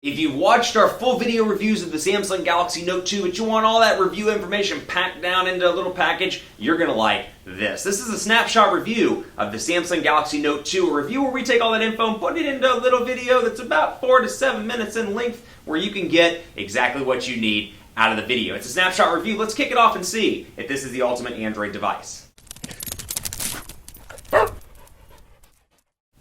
If you've watched our full video reviews of the Samsung Galaxy Note 2, but you want all that review information packed down into a little package, you're going to like this. This is a snapshot review of the Samsung Galaxy Note 2, a review where we take all that info and put it into a little video that's about 4 to 7 minutes in length, where you can get exactly what you need out of the video. It's a snapshot review. Let's kick it off and see if this is the ultimate Android device.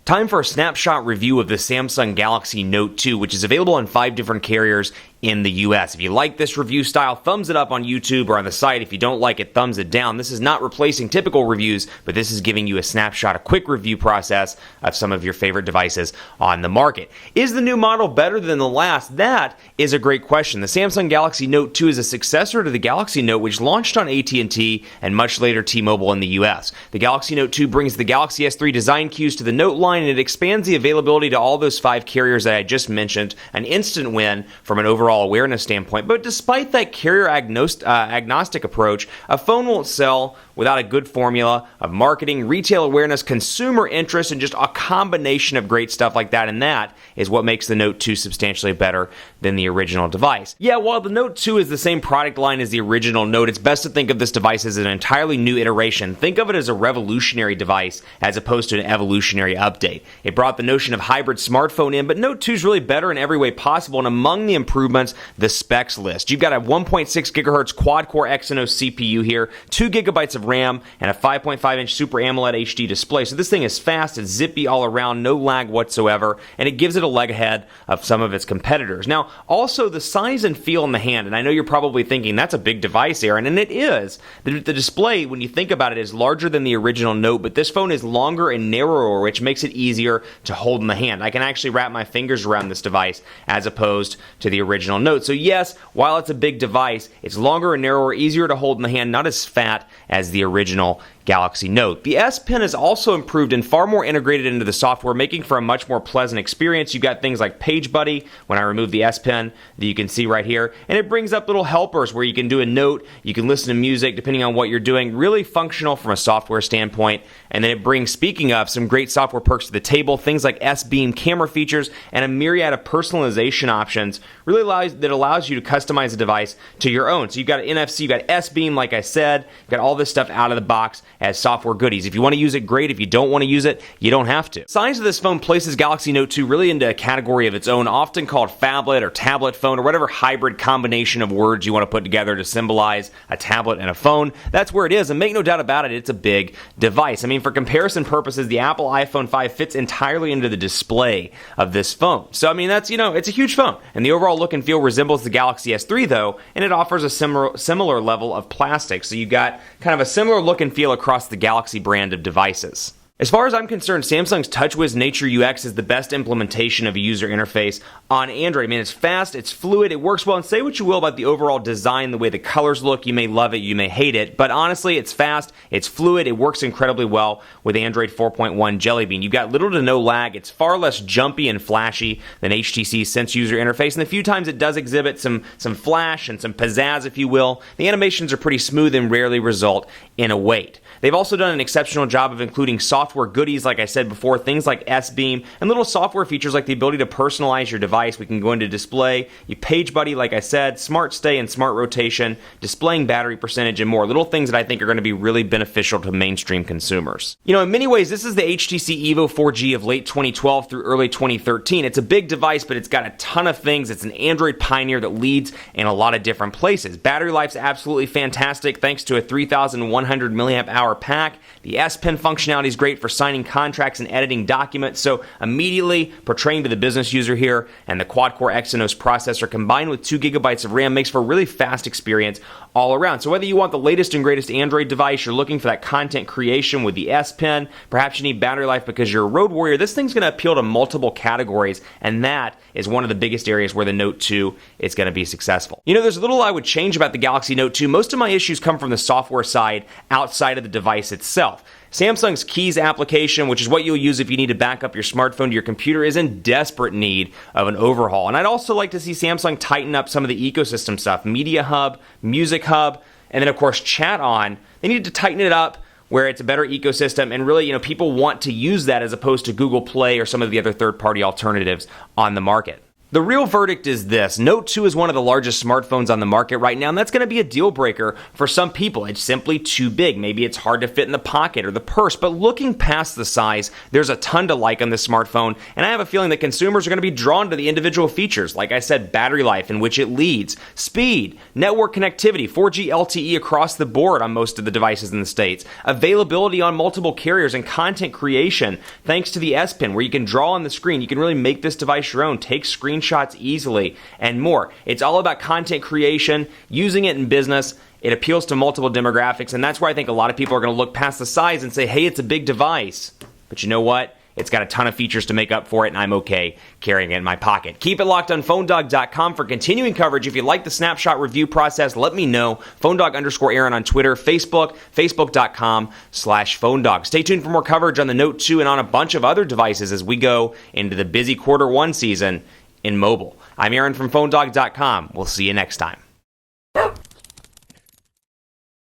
Time for a snapshot review of the Samsung Galaxy Note 2, which is available on 5 different carriers in the US. If you like this review style, thumbs it up on YouTube or on the site. If you don't like it, thumbs it down. This is not replacing typical reviews, but this is giving you a snapshot, a quick review process of some of your favorite devices on the market. Is the new model better than the last? That is a great question. The Samsung Galaxy Note 2 is a successor to the Galaxy Note, which launched on AT&T and much later T-Mobile in the US. The Galaxy Note 2 brings the Galaxy S3 design cues to the Note line, and it expands the availability to all those 5 carriers that I just mentioned, an instant win from an overall awareness standpoint. But despite that carrier-agnostic approach, a phone won't sell without a good formula of marketing, retail awareness, consumer interest, and just a combination of great stuff like that. And that is what makes the Note 2 substantially better than the original device. Yeah, while the Note 2 is the same product line as the original Note, it's best to think of this device as an entirely new iteration. Think of it as a revolutionary device as opposed to an evolutionary update. It brought the notion of hybrid smartphone in, but Note 2 is really better in every way possible, and among the improvements, the specs list. You've got a 1.6 gigahertz quad-core Exynos CPU here, 2 gigabytes of RAM, and a 5.5-inch Super AMOLED HD display. So this thing is fast, it's zippy all around, no lag whatsoever, and it gives it a leg ahead of some of its competitors. Now, also the size and feel in the hand, and I know you're probably thinking, that's a big device, Aaron, and it is. The display, when you think about it, is larger than the original Note, but this phone is longer and narrower, which makes it easier to hold in the hand. I can actually wrap my fingers around this device as opposed to the original Note. So yes, while it's a big device, it's longer and narrower, easier to hold in the hand, not as fat as the original Galaxy Note. The S Pen is also improved and far more integrated into the software, making for a much more pleasant experience. You've got things like Page Buddy, when I remove the S Pen, that you can see right here, and it brings up little helpers where you can do a note, you can listen to music depending on what you're doing, really functional from a software standpoint. And then it brings, speaking of, some great software perks to the table, things like S-Beam camera features and a myriad of personalization options, really allows you to customize the device to your own. So you've got NFC, you've got S-Beam, like I said, you've got all this stuff out of the box as software goodies. If you want to use it, great. If you don't want to use it, you don't have to. The size of this phone places Galaxy Note 2 really into a category of its own, often called phablet or tablet phone, or whatever hybrid combination of words you want to put together to symbolize a tablet and a phone. That's where it is, and make no doubt about it, it's a big device. I mean, for comparison purposes, the Apple iPhone 5 fits entirely into the display of this phone. So, I mean, that's, it's a huge phone, and the overall look and feel resembles the Galaxy S3, though, and it offers a similar level of plastic. So you've got kind of a similar look and feel across the Galaxy brand of devices. As far as I'm concerned, Samsung's TouchWiz Nature UX is the best implementation of a user interface on Android. I mean, it's fast, it's fluid, it works well, and say what you will about the overall design, the way the colors look, you may love it, you may hate it, but honestly, it's fast, it's fluid, it works incredibly well with Android 4.1 Jelly Bean. You've got little to no lag, it's far less jumpy and flashy than HTC's Sense user interface, and the few times it does exhibit some flash and some pizzazz, if you will, the animations are pretty smooth and rarely result in a wait. They've also done an exceptional job of including software goodies, like I said before, things like S-Beam, and little software features like the ability to personalize your device. We can go into display, Page Buddy, like I said, Smart Stay and Smart Rotation, displaying battery percentage, and more. Little things that I think are going to be really beneficial to mainstream consumers. In many ways, this is the HTC Evo 4G of late 2012 through early 2013. It's a big device, but it's got a ton of things. It's an Android pioneer that leads in a lot of different places. Battery life's absolutely fantastic thanks to a 3,100 milliamp hour pack. The S Pen functionality is great for signing contracts and editing documents, so immediately portraying to the business user here, and the quad-core Exynos processor combined with 2 gigabytes of RAM makes for a really fast experience all around. So whether you want the latest and greatest Android device, you're looking for that content creation with the S Pen, perhaps you need battery life because you're a road warrior, this thing's going to appeal to multiple categories, and that is one of the biggest areas where the Note 2 is going to be successful. There's little I would change about the Galaxy Note 2. Most of my issues come from the software side outside of the device itself. Samsung's Keys application, which is what you'll use if you need to back up your smartphone to your computer, is in desperate need of an overhaul. And I'd also like to see Samsung tighten up some of the ecosystem stuff. Media Hub, Music Hub, and then of course Chat On. They need to tighten it up where it's a better ecosystem, and really, people want to use that as opposed to Google Play or some of the other third-party alternatives on the market. The real verdict is this. Note 2 is one of the largest smartphones on the market right now, and that's going to be a deal breaker for some people. It's simply too big. Maybe it's hard to fit in the pocket or the purse, but looking past the size, there's a ton to like on this smartphone, and I have a feeling that consumers are going to be drawn to the individual features. Like I said, battery life, in which it leads, speed, network connectivity, 4G LTE across the board on most of the devices in the States, availability on multiple carriers, and content creation thanks to the S Pen, where you can draw on the screen. You can really make this device your own, take screenshots easily, and more. It's all about content creation, using it in business. It appeals to multiple demographics, and that's where I think a lot of people are going to look past the size and say, hey, it's a big device. But you know what? It's got a ton of features to make up for it, and I'm okay carrying it in my pocket. Keep it locked on PhoneDog.com for continuing coverage. If you like the Snapshot review process, let me know. PhoneDog_Aaron on Twitter, Facebook, Facebook.com/PhoneDog. Stay tuned for more coverage on the Note 2 and on a bunch of other devices as we go into the busy Q1 season in mobile. I'm Aaron from PhoneDog.com. We'll see you next time.